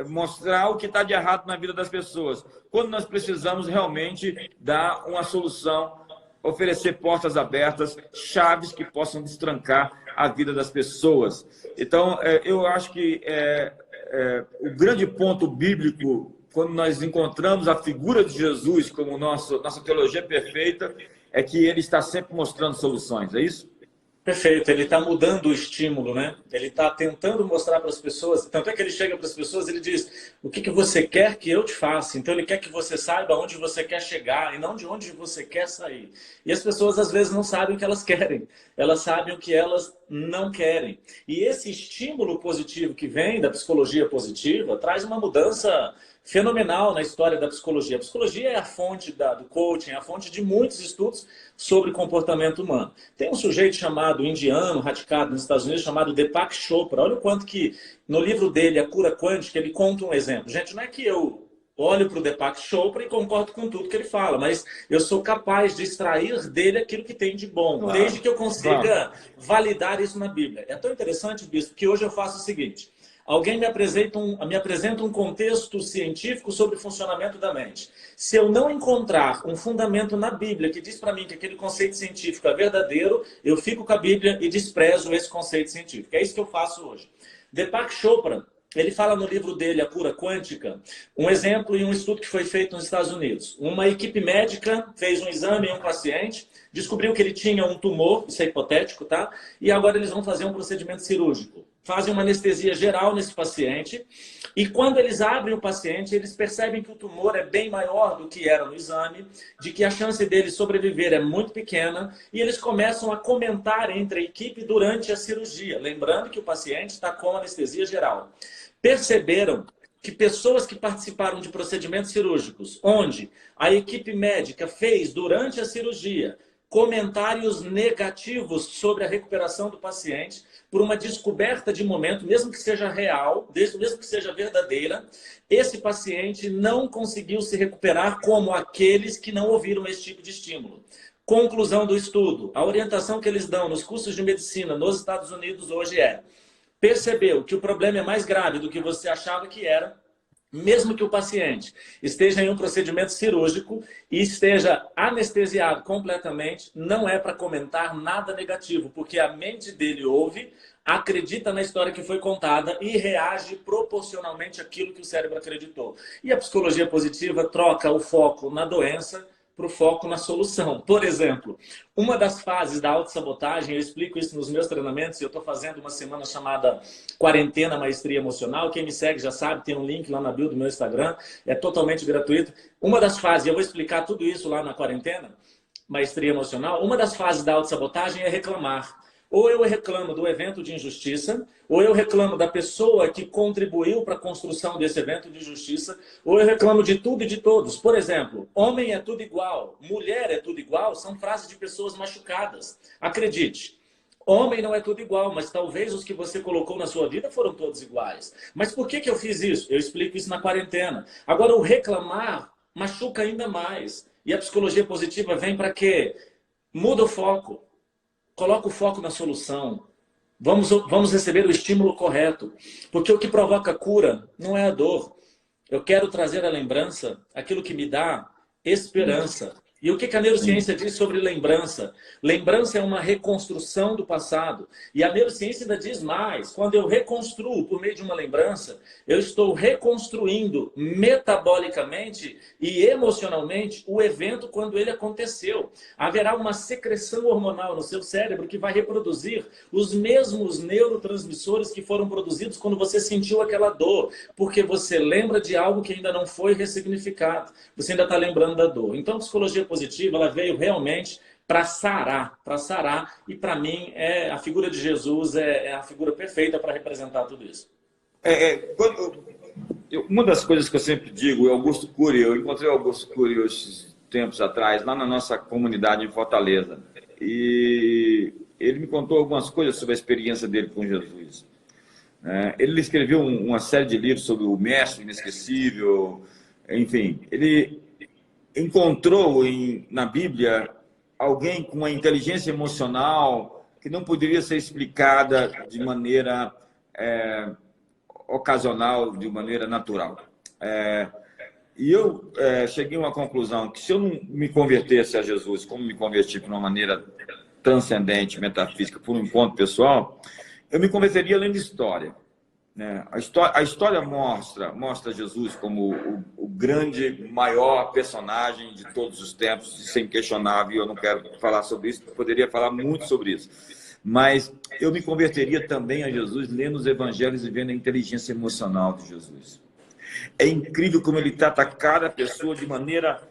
mostrar o que está de errado na vida das pessoas, quando nós precisamos realmente dar uma solução, oferecer portas abertas, chaves que possam destrancar a vida das pessoas. Então, eu acho que o grande ponto bíblico, quando nós encontramos a figura de Jesus como nossa teologia perfeita, é que ele está sempre mostrando soluções, é isso? Perfeito, ele está mudando o estímulo, né? Ele está tentando mostrar para as pessoas, tanto é que ele chega para as pessoas e ele diz, o que você quer que eu te faça? Então ele quer que você saiba onde você quer chegar e não de onde você quer sair. E as pessoas às vezes não sabem o que elas querem, elas sabem o que elas não querem. E esse estímulo positivo que vem da psicologia positiva traz uma mudança fenomenal na história da psicologia. A psicologia é a fonte do coaching, é a fonte de muitos estudos sobre comportamento humano. Tem um sujeito chamado indiano, radicado nos Estados Unidos, chamado Deepak Chopra. Olha o quanto que no livro dele, A Cura Quântica, ele conta um exemplo. Gente, não é que eu olho para o Deepak Chopra e concordo com tudo que ele fala, mas eu sou capaz de extrair dele aquilo que tem de bom, claro, desde que eu consiga validar isso na Bíblia. É tão interessante, bispo, que hoje eu faço o seguinte. Alguém me apresenta um contexto científico sobre o funcionamento da mente. Se eu não encontrar um fundamento na Bíblia que diz para mim que aquele conceito científico é verdadeiro, eu fico com a Bíblia e desprezo esse conceito científico. É isso que eu faço hoje. Deepak Chopra, ele fala no livro dele, A Cura Quântica, um exemplo em um estudo que foi feito nos Estados Unidos. Uma equipe médica fez um exame em um paciente, descobriu que ele tinha um tumor, isso é hipotético, tá? E agora eles vão fazer um procedimento cirúrgico. Fazem uma anestesia geral nesse paciente e quando eles abrem o paciente, eles percebem que o tumor é bem maior do que era no exame, de que a chance dele sobreviver é muito pequena e eles começam a comentar entre a equipe durante a cirurgia, lembrando que o paciente está com anestesia geral. Perceberam que pessoas que participaram de procedimentos cirúrgicos, onde a equipe médica fez durante a cirurgia comentários negativos sobre a recuperação do paciente, por uma descoberta de momento, mesmo que seja real, mesmo que seja verdadeira, esse paciente não conseguiu se recuperar como aqueles que não ouviram esse tipo de estímulo. Conclusão do estudo, a orientação que eles dão nos cursos de medicina nos Estados Unidos hoje percebeu que o problema é mais grave do que você achava que era, mesmo que o paciente esteja em um procedimento cirúrgico e esteja anestesiado completamente, não é para comentar nada negativo, porque a mente dele ouve, acredita na história que foi contada e reage proporcionalmente àquilo que o cérebro acreditou. E a psicologia positiva troca o foco na doença para o foco na solução. Por exemplo, uma das fases da autossabotagem, eu explico isso nos meus treinamentos, eu estou fazendo uma semana chamada Quarentena Maestria Emocional. Quem me segue já sabe, tem um link lá na bio do meu Instagram, é totalmente gratuito. Uma das fases, eu vou explicar tudo isso lá na Quarentena Maestria Emocional, uma das fases da autossabotagem é reclamar. Ou eu reclamo do evento de injustiça, ou eu reclamo da pessoa que contribuiu para a construção desse evento de injustiça, ou eu reclamo de tudo e de todos. Por exemplo, homem é tudo igual, mulher é tudo igual, são frases de pessoas machucadas. Acredite, homem não é tudo igual, mas talvez os que você colocou na sua vida foram todos iguais. Mas por que eu fiz isso? Eu explico isso na quarentena. Agora, o reclamar machuca ainda mais. E a psicologia positiva vem para quê? Muda o foco. Coloca o foco na solução. Vamos receber o estímulo correto. Porque o que provoca cura não é a dor. Eu quero trazer à lembrança aquilo que me dá esperança. E o que a neurociência diz sobre lembrança? Lembrança é uma reconstrução do passado. E a neurociência ainda diz mais. Quando eu reconstruo por meio de uma lembrança, eu estou reconstruindo metabolicamente e emocionalmente o evento quando ele aconteceu. Haverá uma secreção hormonal no seu cérebro que vai reproduzir os mesmos neurotransmissores que foram produzidos quando você sentiu aquela dor. Porque você lembra de algo que ainda não foi ressignificado. Você ainda está lembrando da dor. Então, a psicologia positiva, ela veio realmente para sarar, e para mim a figura de Jesus é a figura perfeita para representar tudo isso. Uma das coisas que eu sempre digo é Augusto Cury. Eu encontrei o Augusto Cury esses tempos atrás, lá na nossa comunidade em Fortaleza, e ele me contou algumas coisas sobre a experiência dele com Jesus. Ele escreveu uma série de livros sobre o Mestre Inesquecível, enfim, ele encontrou na Bíblia alguém com uma inteligência emocional que não poderia ser explicada de maneira ocasional, de maneira natural. E eu cheguei a uma conclusão que se eu não me convertesse a Jesus, como me converti de uma maneira transcendente, metafísica, por um encontro pessoal, eu me converteria lendo história. A história mostra Jesus como o grande, maior personagem de todos os tempos, isso é inquestionável, eu não quero falar sobre isso, poderia falar muito sobre isso. Mas eu me converteria também a Jesus lendo os evangelhos e vendo a inteligência emocional de Jesus. É incrível como ele trata cada pessoa de maneira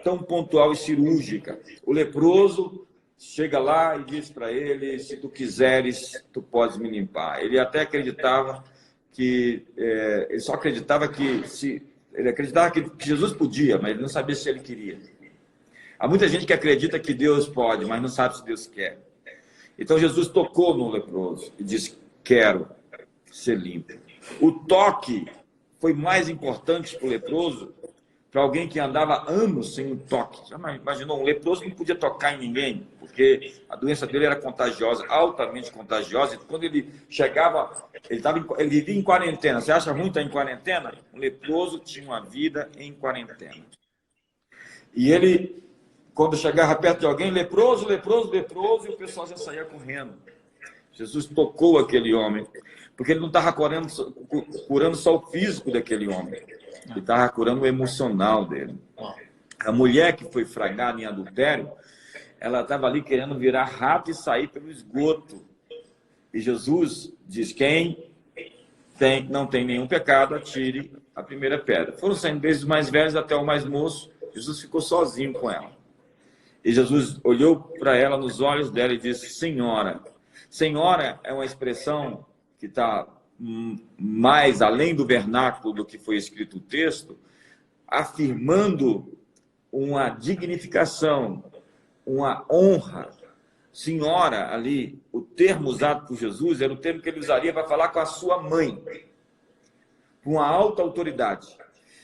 tão pontual e cirúrgica. O leproso chega lá e diz para ele: se tu quiseres, tu podes me limpar. Ele até acreditava que ele só acreditava que ele acreditava que Jesus podia, mas ele não sabia se ele queria. Há muita gente que acredita que Deus pode, mas não sabe se Deus quer. Então Jesus tocou no leproso e disse: quero ser limpo. O toque foi mais importante para o leproso, para alguém que andava anos sem um toque. Já imaginou? Um leproso não podia tocar em ninguém, porque a doença dele era contagiosa, altamente contagiosa. E quando ele chegava, ele vivia em quarentena. Você acha ruim estar em quarentena? Um leproso tinha uma vida em quarentena. E ele, quando chegava perto de alguém, leproso, leproso, leproso, e o pessoal já saía correndo. Jesus tocou aquele homem, porque ele não estava curando só o físico daquele homem. Ele estava curando o emocional dele. A mulher que foi flagrada em adultério, ela estava ali querendo virar rato e sair pelo esgoto. E Jesus diz: quem não tem nenhum pecado, atire a primeira pedra. Foram saindo desde os mais velhos até o mais moço. Jesus ficou sozinho com ela. E Jesus olhou para ela nos olhos dela e disse: Senhora. Senhora é uma expressão que está mais além do vernáculo do que foi escrito o texto, afirmando uma dignificação, uma honra. Senhora, ali, o termo usado por Jesus era o termo que ele usaria para falar com a sua mãe, com uma alta autoridade.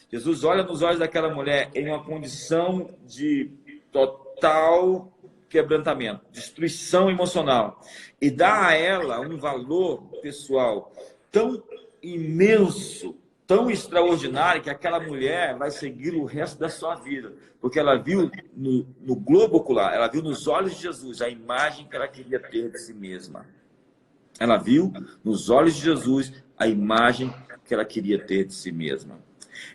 Jesus olha nos olhos daquela mulher em uma condição de total quebrantamento, destruição emocional, e dá a ela um valor pessoal tão imenso, tão extraordinário, que aquela mulher vai seguir o resto da sua vida, porque ela viu no globo ocular, ela viu nos olhos de Jesus a imagem que ela queria ter de si mesma. Ela viu nos olhos de Jesus a imagem que ela queria ter de si mesma.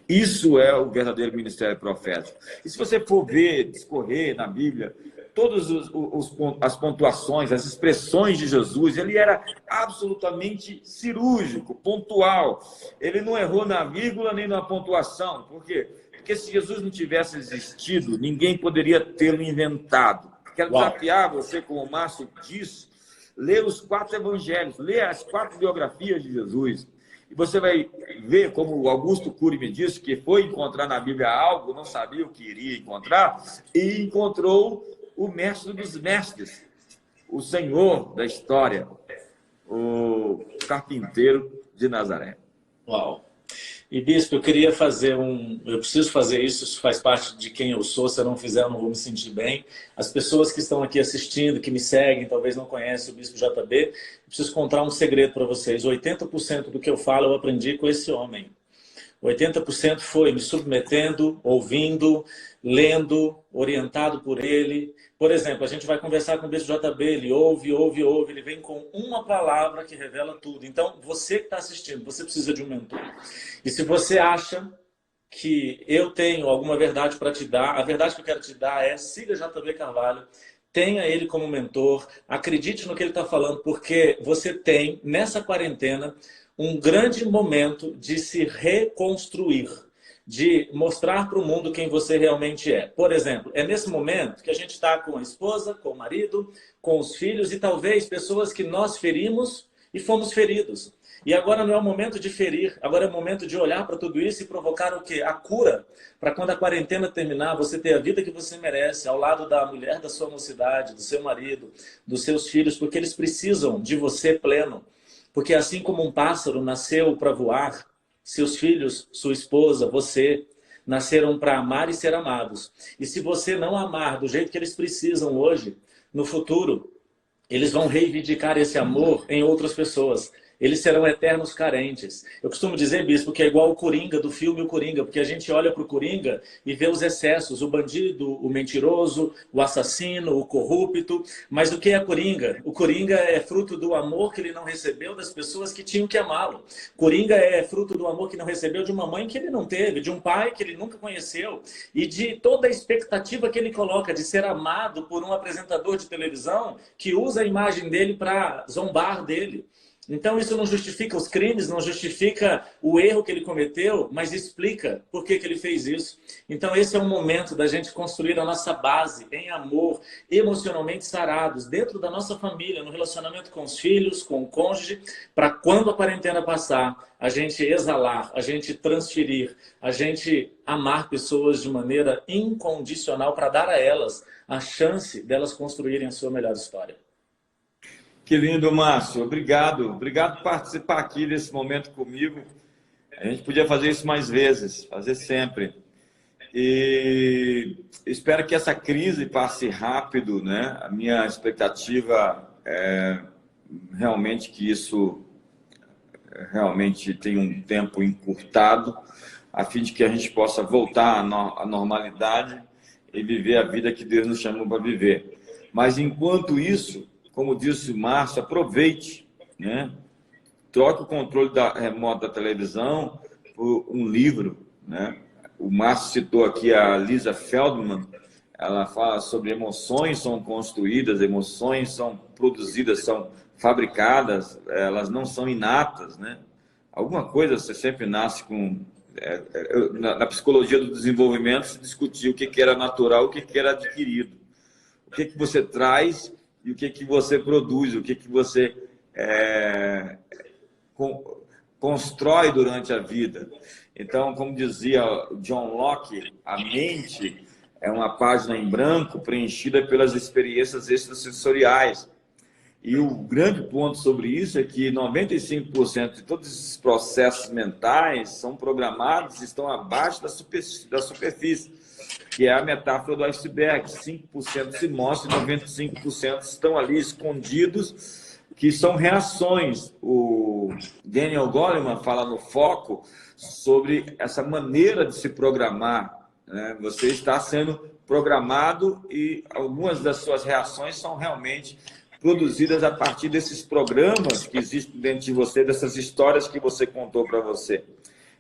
Isso é o verdadeiro ministério profético. E se você for ver, discorrer na Bíblia, todas as pontuações, as expressões de Jesus, ele era absolutamente cirúrgico, pontual. Ele não errou na vírgula nem na pontuação. Por quê? Porque se Jesus não tivesse existido, ninguém poderia tê-lo inventado. Quero desafiar você, como o Márcio disse, ler os 4 evangelhos, ler as 4 biografias de Jesus. E você vai ver, como o Augusto Cury me disse, que foi encontrar na Bíblia algo, não sabia o que iria encontrar, e encontrou o mestre dos mestres, o Senhor da história, o carpinteiro de Nazaré. Uau! E, Bispo, eu queria fazer eu preciso fazer isso faz parte de quem eu sou, se eu não fizer eu não vou me sentir bem. As pessoas que estão aqui assistindo, que me seguem, talvez não conhecem o Bispo JB, eu preciso contar um segredo para vocês. 80% do que eu falo eu aprendi com esse homem. 80% foi me submetendo, ouvindo, lendo, orientado por ele. Por exemplo, a gente vai conversar com o Bispo JB, ele ouve, ele vem com uma palavra que revela tudo. Então, você que está assistindo, você precisa de um mentor. E se você acha que eu tenho alguma verdade para te dar, a verdade que eu quero te dar é: siga JB Carvalho, tenha ele como mentor, acredite no que ele está falando, porque você tem, nessa quarentena, um grande momento de se reconstruir, de mostrar para o mundo quem você realmente é. Por exemplo, é nesse momento que a gente está com a esposa, com o marido, com os filhos e talvez pessoas que nós ferimos e fomos feridos. E agora não é o momento de ferir, agora é o momento de olhar para tudo isso e provocar o quê? A cura, para quando a quarentena terminar, você ter a vida que você merece, ao lado da mulher da sua mocidade, do seu marido, dos seus filhos, porque eles precisam de você pleno. Porque assim como um pássaro nasceu para voar, seus filhos, sua esposa, você, nasceram para amar e ser amados. E se você não amar do jeito que eles precisam hoje, no futuro, eles vão reivindicar esse amor em outras pessoas. Eles serão eternos carentes. Eu costumo dizer, bispo, que é igual o Coringa, do filme O Coringa, porque a gente olha para o Coringa e vê os excessos, o bandido, o mentiroso, o assassino, o corrupto. Mas o que é Coringa? O Coringa é fruto do amor que ele não recebeu das pessoas que tinham que amá-lo. Coringa é fruto do amor que não recebeu de uma mãe que ele não teve, de um pai que ele nunca conheceu, e de toda a expectativa que ele coloca de ser amado por um apresentador de televisão que usa a imagem dele para zombar dele. Então isso não justifica os crimes, não justifica o erro que ele cometeu, mas explica por que ele fez isso. Então esse é o momento da gente construir a nossa base em amor, emocionalmente sarados, dentro da nossa família, no relacionamento com os filhos, com o cônjuge, para quando a quarentena passar, a gente exalar, a gente transferir, a gente amar pessoas de maneira incondicional para dar a elas a chance delas construírem a sua melhor história. Que lindo, Márcio. Obrigado. Obrigado por participar aqui desse momento comigo. A gente podia fazer isso mais vezes, fazer sempre. E espero que essa crise passe rápido, né? A minha expectativa é realmente que isso realmente tenha um tempo encurtado, a fim de que a gente possa voltar à normalidade e viver a vida que Deus nos chamou para viver. Mas enquanto isso, como disse o Márcio, aproveite, né? Troque o controle remoto da televisão por um livro, né? O Márcio citou aqui a Lisa Feldman, ela fala sobre emoções são construídas, emoções são produzidas, são fabricadas, elas não são inatas, né? Alguma coisa você sempre nasce com... Na psicologia do desenvolvimento se discutia o que era natural, o que era adquirido. O que você traz e o que você produz, o que você constrói durante a vida. Então, como dizia John Locke, a mente é uma página em branco preenchida pelas experiências extrasensoriais. E o grande ponto sobre isso é que 95% de todos esses processos mentais são programados e estão abaixo da superfície, que é a metáfora do iceberg. 5% se mostra e 95% estão ali escondidos, que são reações. O Daniel Goleman fala no Foco sobre essa maneira de se programar, né? Você está sendo programado e algumas das suas reações são realmente produzidas a partir desses programas que existem dentro de você, dessas histórias que você contou para você.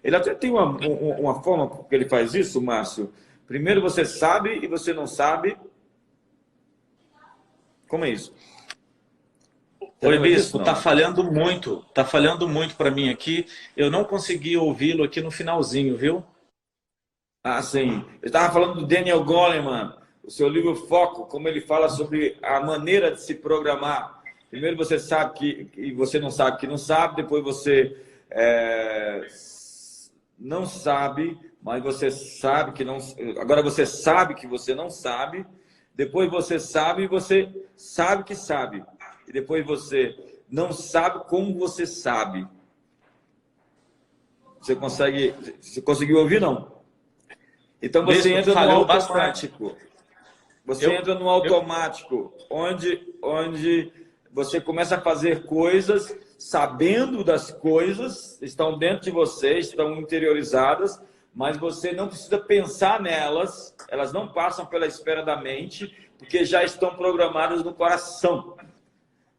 Ele até tem uma forma que ele faz isso, Márcio. Primeiro você sabe e você não sabe. Como é isso? Oi, Bispo, está falhando muito. Está falhando muito para mim aqui. Eu não consegui ouvi-lo aqui no finalzinho, viu? Ah, sim. Eu estava falando do Daniel Goleman, o seu livro Foco, como ele fala sobre a maneira de se programar. Primeiro você sabe que você não sabe que não sabe, depois você não sabe, mas você sabe que não... Agora você sabe que você não sabe, depois você sabe e você sabe que sabe. E depois você não sabe como você sabe. Você conseguiu ouvir, não? Então você entra no automático. Você entra no automático, onde você começa a fazer coisas sabendo das coisas, estão dentro de você, estão interiorizadas, mas você não precisa pensar nelas, elas não passam pela esfera da mente, porque já estão programadas no coração.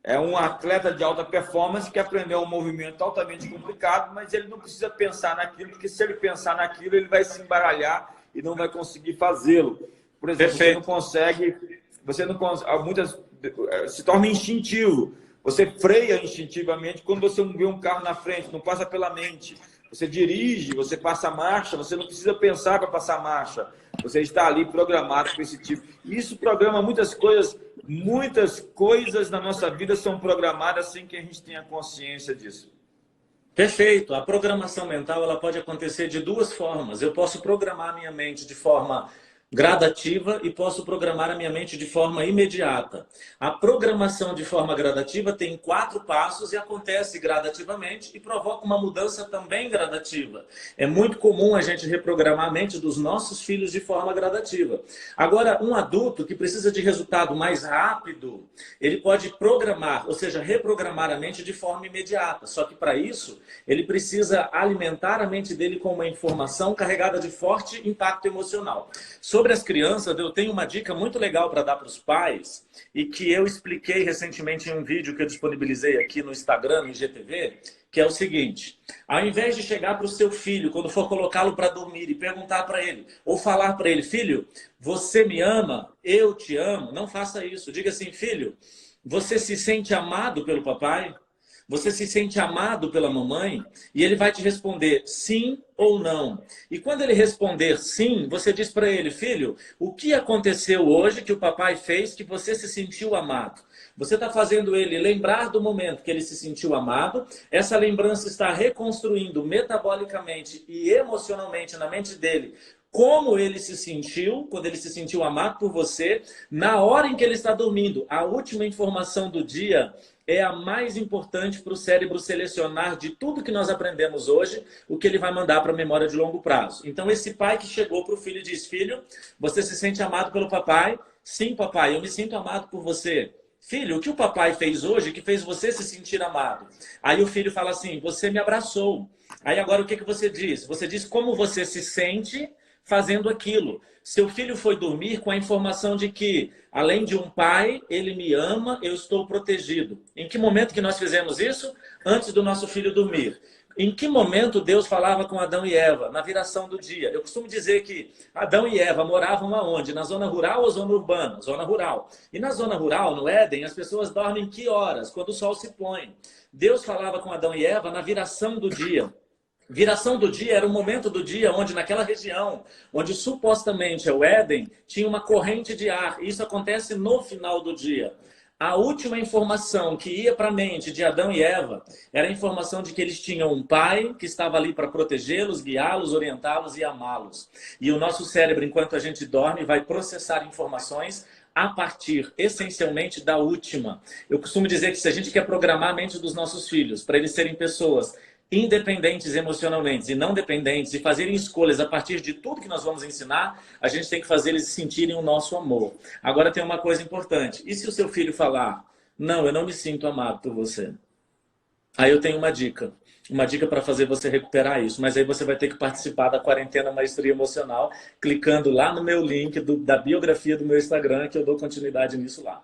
É um atleta de alta performance que aprendeu um movimento altamente complicado, mas ele não precisa pensar naquilo, porque se ele pensar naquilo, ele vai se embaralhar e não vai conseguir fazê-lo. Por exemplo, você não consegue, se torna instintivo. Você freia instintivamente quando você vê um carro na frente, não passa pela mente. Você dirige, você passa a marcha, você não precisa pensar para passar a marcha. Você está ali programado para esse tipo. E isso programa muitas coisas na nossa vida são programadas sem que a gente tenha consciência disso. Perfeito. A programação mental ela pode acontecer de duas formas. Eu posso programar minha mente de forma gradativa e posso programar a minha mente de forma imediata. A programação de forma gradativa tem 4 passos e acontece gradativamente e provoca uma mudança também gradativa. É muito comum a gente reprogramar a mente dos nossos filhos de forma gradativa. Agora, um adulto que precisa de resultado mais rápido, ele pode programar, ou seja, reprogramar a mente de forma imediata. Só que para isso, ele precisa alimentar a mente dele com uma informação carregada de forte impacto emocional. Sobre as crianças, eu tenho uma dica muito legal para dar para os pais e que eu expliquei recentemente em um vídeo que eu disponibilizei aqui no Instagram, no IGTV, que é o seguinte: ao invés de chegar para o seu filho, quando for colocá-lo para dormir e perguntar para ele, ou falar para ele, filho, você me ama? Eu te amo? Não faça isso. Diga assim, filho, você se sente amado pelo papai? Você se sente amado pela mamãe? E ele vai te responder sim ou não. E quando ele responder sim, você diz para ele, filho, o que aconteceu hoje que o papai fez que você se sentiu amado? Você está fazendo ele lembrar do momento que ele se sentiu amado. Essa lembrança está reconstruindo metabolicamente e emocionalmente na mente dele como ele se sentiu, quando ele se sentiu amado por você, na hora em que ele está dormindo. A última informação do dia é a mais importante para o cérebro selecionar de tudo que nós aprendemos hoje, o que ele vai mandar para a memória de longo prazo. Então, esse pai que chegou para o filho e diz, filho, você se sente amado pelo papai? Sim, papai, eu me sinto amado por você. Filho, o que o papai fez hoje que fez você se sentir amado? Aí o filho fala assim, você me abraçou. Aí agora o que você diz? Você diz como você se sente fazendo aquilo. Seu filho foi dormir com a informação de que, além de um pai, ele me ama, eu estou protegido. Em que momento que nós fizemos isso? Antes do nosso filho dormir. Em que momento Deus falava com Adão e Eva? Na viração do dia. Eu costumo dizer que Adão e Eva moravam aonde? Na zona rural ou zona urbana? Zona rural. E na zona rural, no Éden, as pessoas dormem que horas? Quando o sol se põe. Deus falava com Adão e Eva na viração do dia. Viração do dia era o momento do dia onde naquela região, onde supostamente é o Éden, tinha uma corrente de ar. Isso acontece no final do dia. A última informação que ia para a mente de Adão e Eva era a informação de que eles tinham um pai que estava ali para protegê-los, guiá-los, orientá-los e amá-los. E o nosso cérebro, enquanto a gente dorme, vai processar informações a partir, essencialmente, da última. Eu costumo dizer que se a gente quer programar a mente dos nossos filhos para eles serem pessoas independentes emocionalmente e não dependentes e fazerem escolhas a partir de tudo que nós vamos ensinar, a gente tem que fazer eles sentirem o nosso amor. Agora tem uma coisa importante. E se o seu filho falar, não, eu não me sinto amado por você? Aí eu tenho uma dica. Uma dica para fazer você recuperar isso. Mas aí você vai ter que participar da Quarentena Maestria Emocional, clicando lá no meu link da biografia do meu Instagram, que eu dou continuidade nisso lá.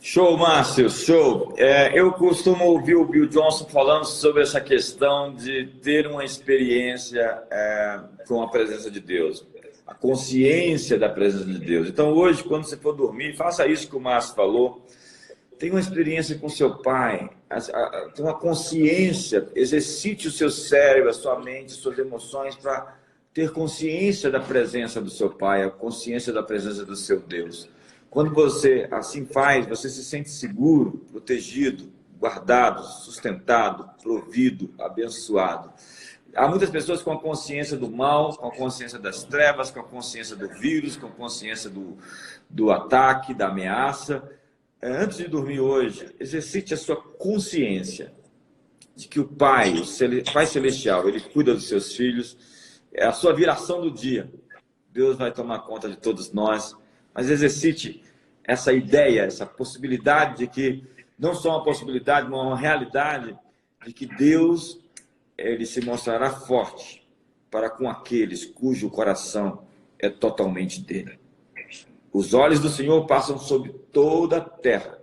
Show, Márcio, show. Eu costumo ouvir o Bill Johnson falando sobre essa questão de ter uma experiência com a presença de Deus, a consciência da presença de Deus. Então, hoje, quando você for dormir, faça isso que o Márcio falou. Tenha uma experiência com seu pai, tenha uma consciência, exercite o seu cérebro, a sua mente, suas emoções para ter consciência da presença do seu pai, a consciência da presença do seu Deus. Quando você assim faz, você se sente seguro, protegido, guardado, sustentado, provido, abençoado. Há muitas pessoas com a consciência do mal, com a consciência das trevas, com a consciência do vírus, com a consciência do ataque, da ameaça. Antes de dormir hoje, exercite a sua consciência de que o Pai, o Pai Celestial, Ele cuida dos seus filhos. É a sua viração do dia. Deus vai tomar conta de todos nós. Mas exercite essa ideia, essa possibilidade de que, não só uma possibilidade, mas uma realidade, de que Deus, Ele se mostrará forte para com aqueles cujo coração é totalmente dele. Os olhos do Senhor passam sobre toda a terra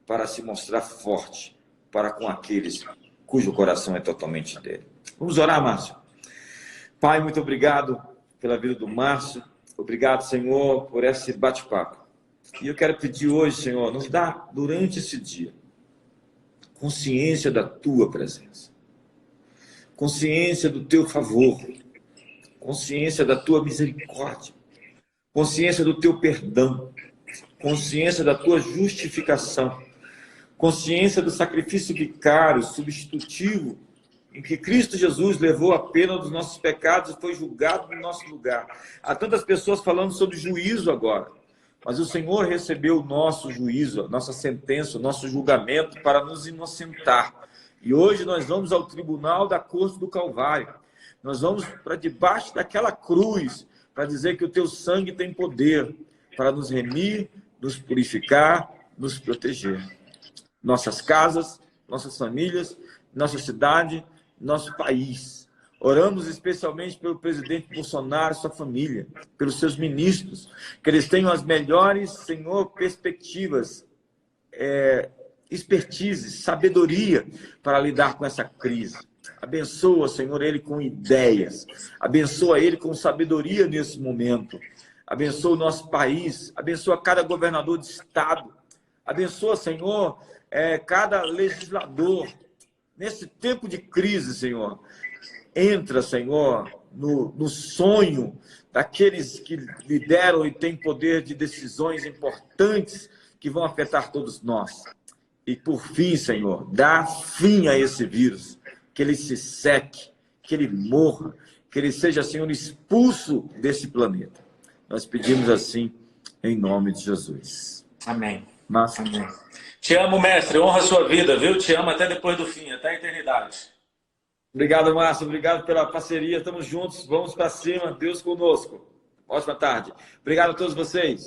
para se mostrar forte para com aqueles cujo coração é totalmente dele. Vamos orar, Márcio. Pai, muito obrigado pela vida do Márcio. Obrigado, Senhor, por esse bate-papo. E eu quero pedir hoje, Senhor, nos dá, durante esse dia, consciência da Tua presença, consciência do Teu favor, consciência da Tua misericórdia, consciência do Teu perdão, consciência da Tua justificação, consciência do sacrifício vicário, substitutivo em que Cristo Jesus levou a pena dos nossos pecados e foi julgado no nosso lugar. Há tantas pessoas falando sobre juízo agora, mas o Senhor recebeu o nosso juízo, a nossa sentença, o nosso julgamento para nos inocentar. E hoje nós vamos ao tribunal da corte do Calvário. Nós vamos para debaixo daquela cruz para dizer que o teu sangue tem poder para nos remir, nos purificar, nos proteger. Nossas casas, nossas famílias, nossa cidade, nosso país. Oramos especialmente pelo presidente Bolsonaro e sua família, pelos seus ministros, que eles tenham as melhores, Senhor, perspectivas, expertise, sabedoria para lidar com essa crise. Abençoa, Senhor, ele com ideias. Abençoa ele com sabedoria nesse momento. Abençoa o nosso país. Abençoa cada governador de estado. Abençoa, Senhor, cada legislador. Nesse tempo de crise, Senhor, entra, Senhor, no sonho daqueles que lideram e têm poder de decisões importantes que vão afetar todos nós. E, por fim, Senhor, dá fim a esse vírus. Que ele se seque, que ele morra, que ele seja, Senhor, expulso desse planeta. Nós pedimos assim, em nome de Jesus. Amém. Márcio. Amém. Te amo, mestre. Honra a sua vida, viu? Te amo até depois do fim, até a eternidade. Obrigado, Márcio. Obrigado pela parceria. Estamos juntos. Vamos para cima. Deus conosco. Ótima tarde. Obrigado a todos vocês.